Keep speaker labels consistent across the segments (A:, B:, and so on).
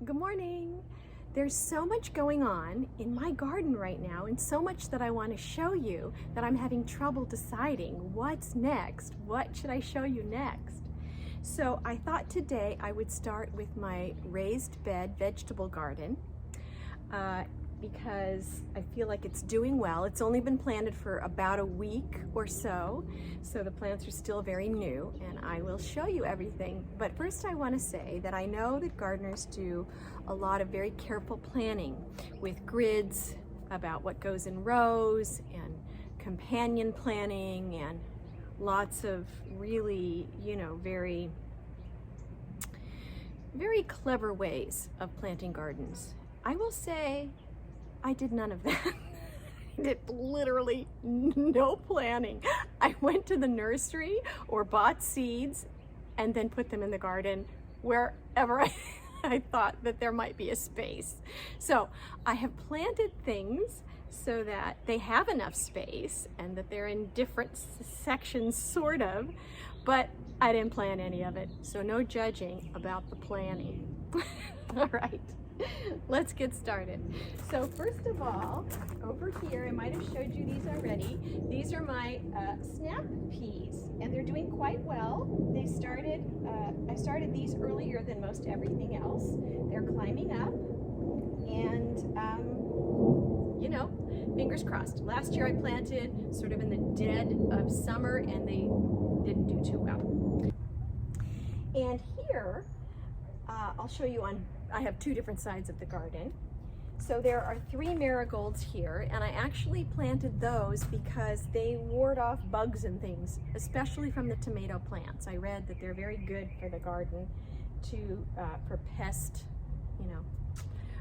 A: Good morning. There's so much going on in my garden right now and so much that I want to show you that I'm having trouble deciding what's next. What should I show you next? So I thought today I would start with my raised bed vegetable garden because I feel like it's doing well. It's only been planted for about a week or so the plants are still very new, and I will show you everything. But first I want to say that I know that gardeners do a lot of very careful planning with grids about what goes in rows and companion planning and lots of really, very clever ways of planting gardens. I will say I did none of that. I did literally no planning. I went to the nursery or bought seeds and then put them in the garden wherever I thought that there might be a space. So I have planted things so that they have enough space and that they're in different sections, sort of, but I didn't plan any of it. So no judging about the planning. All right. Let's get started. So first of all, over here, I might have showed you these already. These are my snap peas, and they're doing quite well. They started, I started these earlier than most everything else. They're climbing up, and fingers crossed. Last year I planted sort of in the dead of summer, and they didn't do too well. And here, I'll show you I have two different sides of the garden. So there are 3 marigolds here, and I actually planted those because they ward off bugs and things, especially from the tomato plants. I read that they're very good for the garden for pest,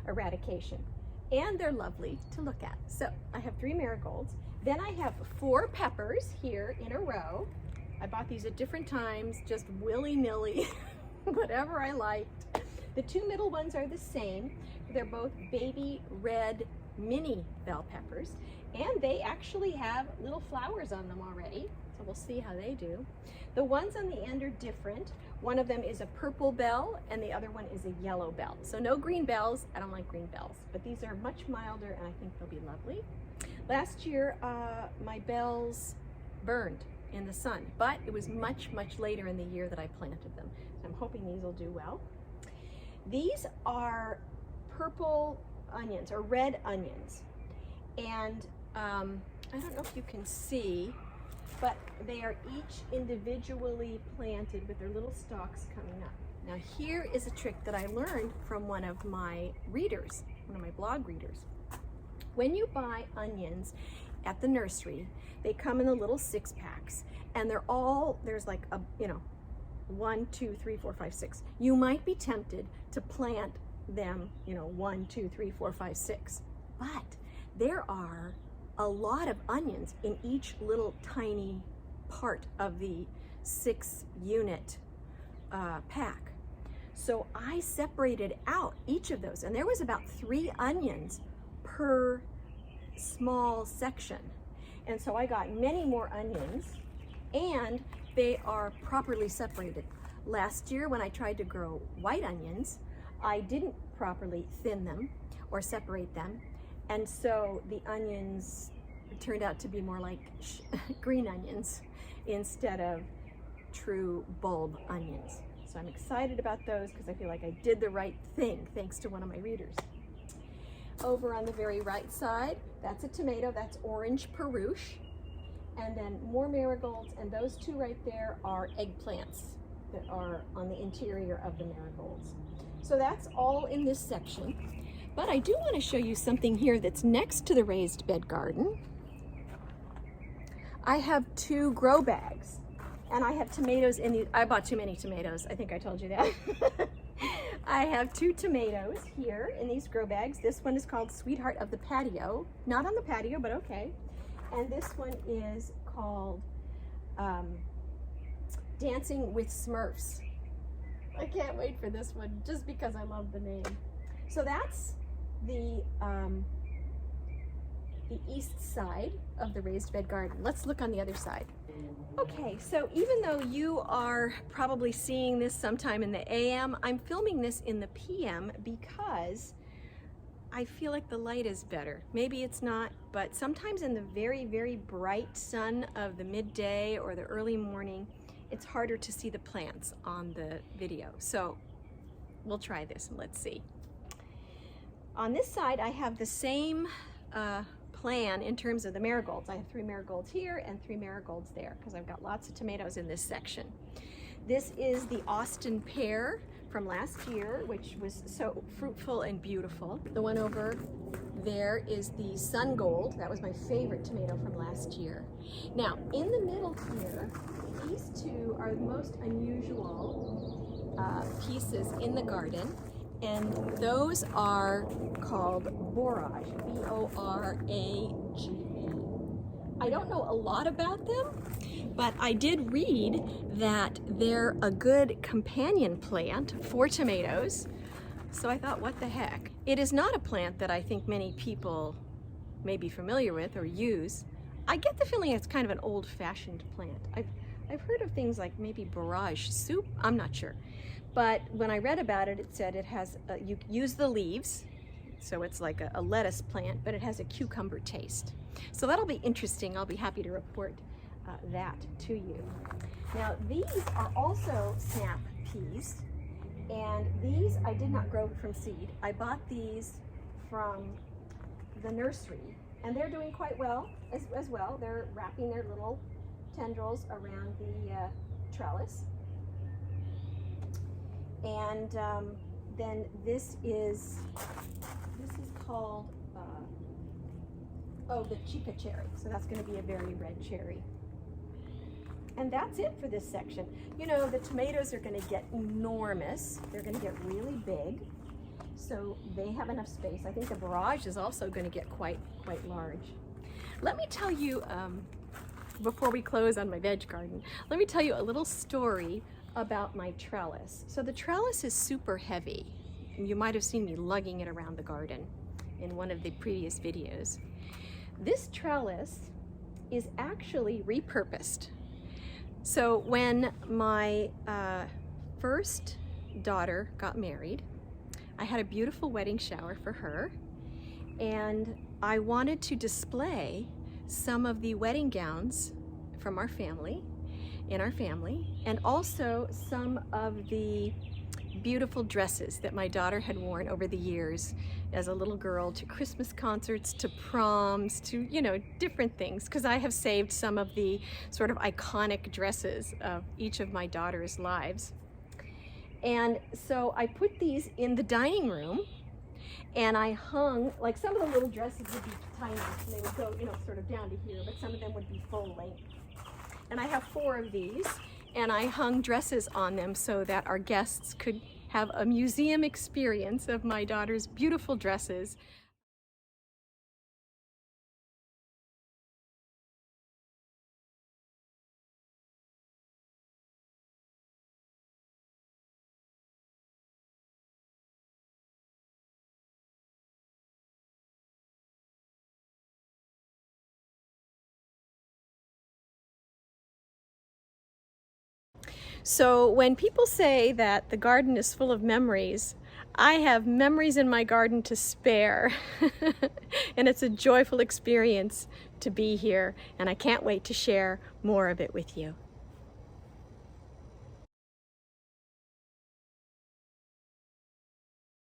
A: eradication. And they're lovely to look at. So I have 3 marigolds. Then I have 4 peppers here in a row. I bought these at different times, just willy-nilly, whatever I liked. The 2 middle ones are the same. They're both baby red mini bell peppers, and they actually have little flowers on them already, so we'll see how they do. The ones on the end are different. One of them is a purple bell, and the other one is a yellow bell. So no green bells. I don't like green bells, but these are much milder, and I think they'll be lovely. Last year, my bells burned in the sun, but it was much later in the year that I planted them. So I'm hoping these will do well. These are purple onions, or red onions, and I don't know if you can see, but they are each individually planted with their little stalks coming up. Now here is a trick that I learned from one of my readers, one of my blog readers. When you buy onions at the nursery, they come in the little 6-packs, and there's like a, 1, 2, 3, 4, 5, 6. You might be tempted to plant them, 1, 2, 3, 4, 5, 6. But there are a lot of onions in each little tiny part of the 6-unit pack. So I separated out each of those, and there was about 3 onions per small section. And so I got many more onions, and they are properly separated. Last year when I tried to grow white onions, I didn't properly thin them or separate them, and so the onions turned out to be more like green onions instead of true bulb onions. So I'm excited about those because I feel like I did the right thing thanks to one of my readers. Over on the very right side, that's a tomato, that's orange Peruche. And then more marigolds, and those 2 right there are eggplants that are on the interior of the marigolds. So that's all in this section. But I do want to show you something here that's next to the raised bed garden. I have 2 grow bags, and I have tomatoes in these. I bought too many tomatoes. I think I told you that. I have 2 tomatoes here in these grow bags. This one is called Sweetheart of the Patio. Not on the patio, but okay. And this one is called Dancing with Smurfs. I can't wait for this one just because I love the name. So that's the east side of the raised bed garden. Let's look on the other side. Okay, so even though you are probably seeing this sometime in the AM, I'm filming this in the PM because I feel like the light is better. Maybe it's not, but sometimes in the very, very bright sun of the midday or the early morning, it's harder to see the plants on the video. So we'll try this and let's see. On this side, I have the same plan in terms of the marigolds. I have 3 marigolds here and 3 marigolds there because I've got lots of tomatoes in this section. This is the Austin pear from last year, which was so fruitful and beautiful. The one over there is the sun gold. That was my favorite tomato from last year. Now, in the middle here, these two are the most unusual pieces in the garden. And those are called borage, B-O-R-A-G-E. I don't know a lot about them, but I did read that they're a good companion plant for tomatoes. So I thought, what the heck? It is not a plant that I think many people may be familiar with or use. I get the feeling it's kind of an old-fashioned plant. I've heard of things like maybe borage soup, I'm not sure. But when I read about it, it said it has, you use the leaves, so it's like a lettuce plant, but it has a cucumber taste. So that'll be interesting. I'll be happy to report that to you. Now these are also snap peas, and these I did not grow from seed. I bought these from the nursery, and they're doing quite well as well. They're wrapping their little tendrils around the trellis. And then this is called, the chica cherry. So that's going to be a very red cherry. And that's it for this section. You know, the tomatoes are going to get enormous. They're going to get really big. So they have enough space. I think the barrage is also going to get quite large. Let me tell you, before we close on my veg garden, let me tell you a little story about my trellis. So the trellis is super heavy. You might have seen me lugging it around the garden in one of the previous videos. This trellis is actually repurposed. So when my first daughter got married, I had a beautiful wedding shower for her, and I wanted to display some of the wedding gowns from our family, and also some of the beautiful dresses that my daughter had worn over the years as a little girl to Christmas concerts, to proms, to, you know, different things, because I have saved some of the sort of iconic dresses of each of my daughter's lives. And so I put these in the dining room, and I hung, like some of the little dresses would be tiny, and they would go, you know, sort of down to here, but some of them would be full length. And I have 4 of these, and I hung dresses on them so that our guests could have a museum experience of my daughter's beautiful dresses. So when people say that the garden is full of memories, I have memories in my garden to spare. And it's a joyful experience to be here, and I can't wait to share more of it with you.